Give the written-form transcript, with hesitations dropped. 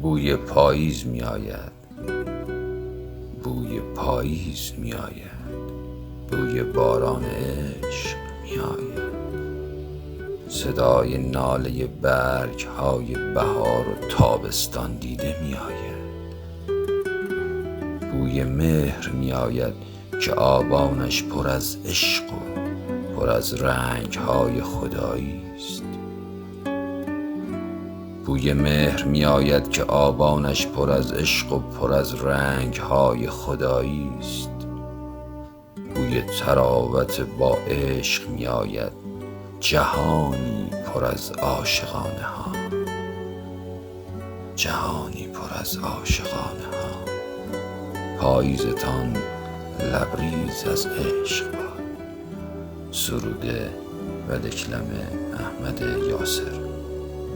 بوی پاییز می آید، بوی پاییز می آید، بوی باران عشق می آید، صدای ناله برگ های بهار و تابستان دیده می آید، بوی مهر می آید که آبانش پر از عشق و پر از رنگ های خدایی است. بوی مهر می آید که آبانش پر از عشق و پر از رنگ های خدایی است. بوی طراوت با عشق می آید، جهانی پر از عاشقانه ها، جهانی پر از عاشقانه ها. پاییزتان لبریز از عشق باد. سروده و دکلمه احمد یاسر.